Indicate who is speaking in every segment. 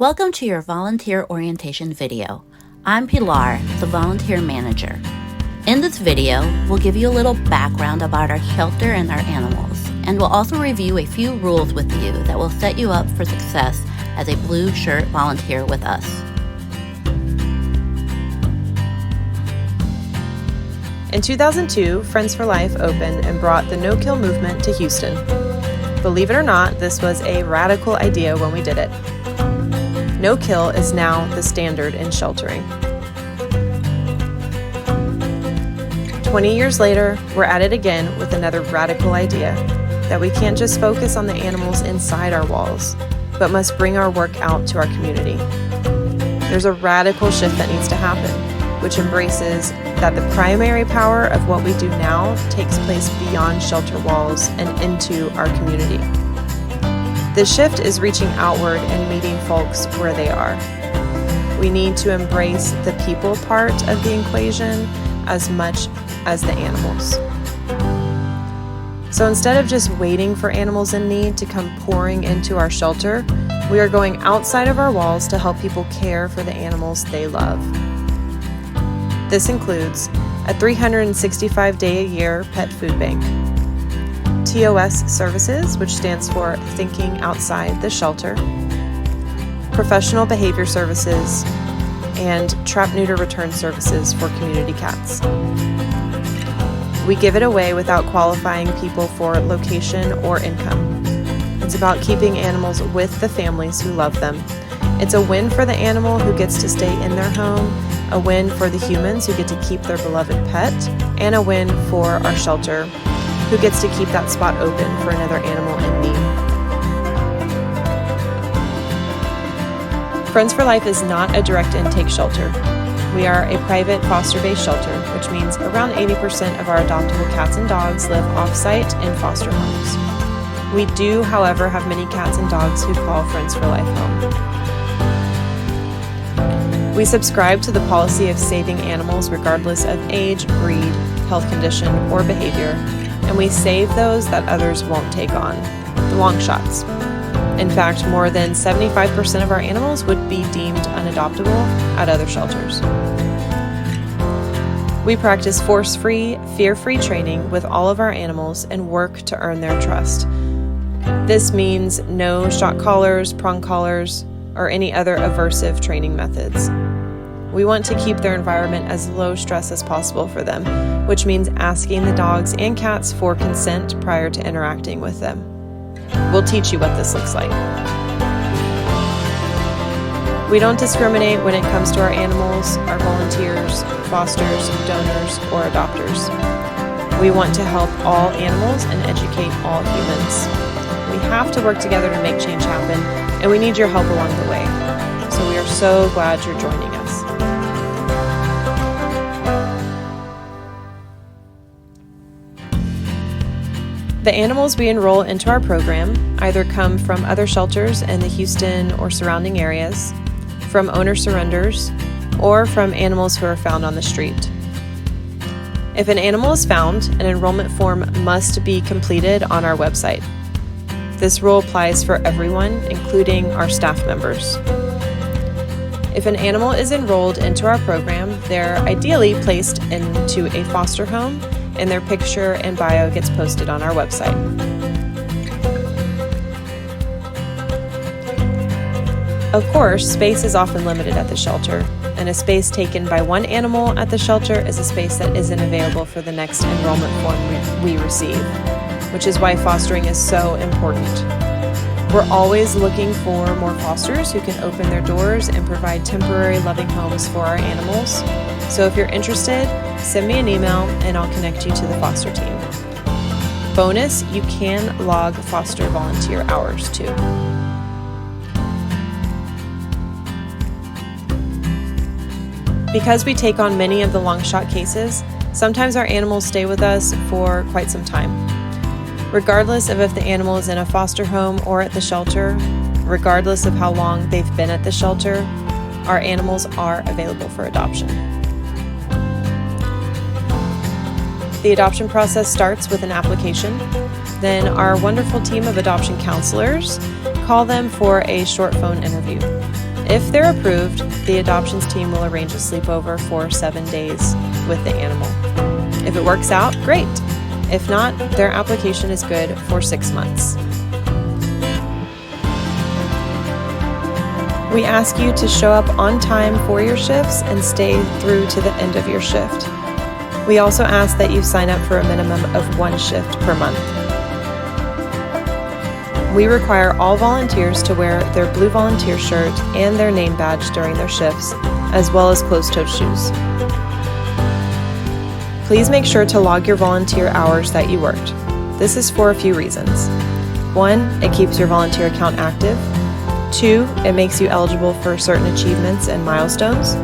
Speaker 1: Welcome to your volunteer orientation video. I'm Pilar, the volunteer manager. In this video, we'll give you a little background about our shelter and our animals, and we'll also review a few rules with you that will set you up for success as a blue shirt volunteer with us.
Speaker 2: In 2002, Friends for Life opened and brought the no-kill movement to Houston. Believe it or not, this was a radical idea when we did it. No-kill is now the standard in sheltering. 20 years later, we're at it again with another radical idea, that we can't just focus on the animals inside our walls, but must bring our work out to our community. There's a radical shift that needs to happen, which embraces that the primary power of what we do now takes place beyond shelter walls and into our community. This shift is reaching outward and meeting folks where they are. We need to embrace the people part of the equation as much as the animals. So instead of just waiting for animals in need to come pouring into our shelter, we are going outside of our walls to help people care for the animals they love. This includes a 365-day-a-year pet food bank, TOS services, which stands for Thinking Outside the Shelter, professional behavior services, and trap-neuter return services for community cats. We give it away without qualifying people for location or income. It's about keeping animals with the families who love them. It's a win for the animal who gets to stay in their home, a win for the humans who get to keep their beloved pet, and a win for our shelter who gets to keep that spot open for another animal in need. Friends for Life is not a direct intake shelter. We are a private foster-based shelter, which means around 80% of our adoptable cats and dogs live off-site in foster homes. We do, however, have many cats and dogs who call Friends for Life home. We subscribe to the policy of saving animals regardless of age, breed, health condition, or behavior, and we save those that others won't take on, the long shots. In fact, more than 75% of our animals would be deemed unadoptable at other shelters. We practice force-free, fear-free training with all of our animals and work to earn their trust. This means no shock collars, prong collars, or any other aversive training methods. We want to keep their environment as low stress as possible for them, which means asking the dogs and cats for consent prior to interacting with them. We'll teach you what this looks like. We don't discriminate when it comes to our animals, our volunteers, fosters, donors, or adopters. We want to help all animals and educate all humans. We have to work together to make change happen, and we need your help along the way. So we are so glad you're joining us. The animals we enroll into our program either come from other shelters in the Houston or surrounding areas, from owner surrenders, or from animals who are found on the street. If an animal is found, an enrollment form must be completed on our website. This rule applies for everyone, including our staff members. If an animal is enrolled into our program, they're ideally placed into a foster home, and their picture and bio gets posted on our website. Of course, space is often limited at the shelter, and a space taken by one animal at the shelter is a space that isn't available for the next enrollment form we receive, which is why fostering is so important. We're always looking for more fosters who can open their doors and provide temporary loving homes for our animals. So if you're interested, send me an email and I'll connect you to the foster team. Bonus, you can log foster volunteer hours too. Because we take on many of the long shot cases, sometimes our animals stay with us for quite some time. Regardless of if the animal is in a foster home or at the shelter, regardless of how long they've been at the shelter, our animals are available for adoption. The adoption process starts with an application. Then our wonderful team of adoption counselors call them for a short phone interview. If they're approved, the adoptions team will arrange a sleepover for 7 days with the animal. If it works out, great. If not, their application is good for 6 months. We ask you to show up on time for your shifts and stay through to the end of your shift. We also ask that you sign up for a minimum of 1 shift per month. We require all volunteers to wear their blue volunteer shirt and their name badge during their shifts, as well as closed-toed shoes. Please make sure to log your volunteer hours that you worked. This is for a few reasons. 1, it keeps your volunteer account active. 2, it makes you eligible for certain achievements and milestones.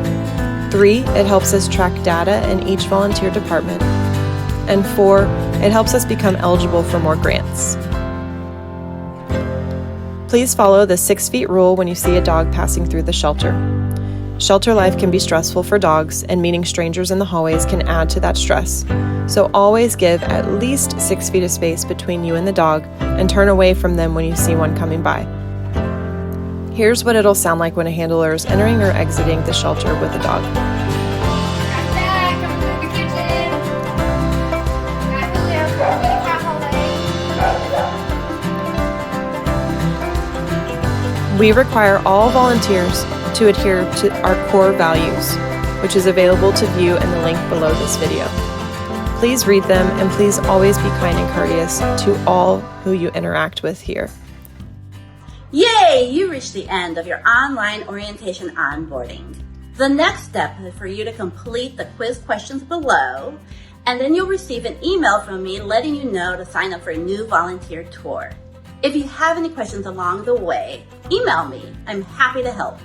Speaker 2: 3, it helps us track data in each volunteer department. And 4, it helps us become eligible for more grants. Please follow the 6 feet rule when you see a dog passing through the shelter. Shelter life can be stressful for dogs, and meeting strangers in the hallways can add to that stress. So always give at least 6 feet of space between you and the dog, and turn away from them when you see one coming by. Here's what it'll sound like when a handler is entering or exiting the shelter with a dog. We require all volunteers to adhere to our core values, which is available to view in the link below this video. Please read them, and please always be kind and courteous to all who you interact with here.
Speaker 1: Yay! You reached the end of your online orientation onboarding. The next step is for you to complete the quiz questions below, and then you'll receive an email from me letting you know to sign up for a new volunteer tour. If you have any questions along the way, email me. I'm happy to help.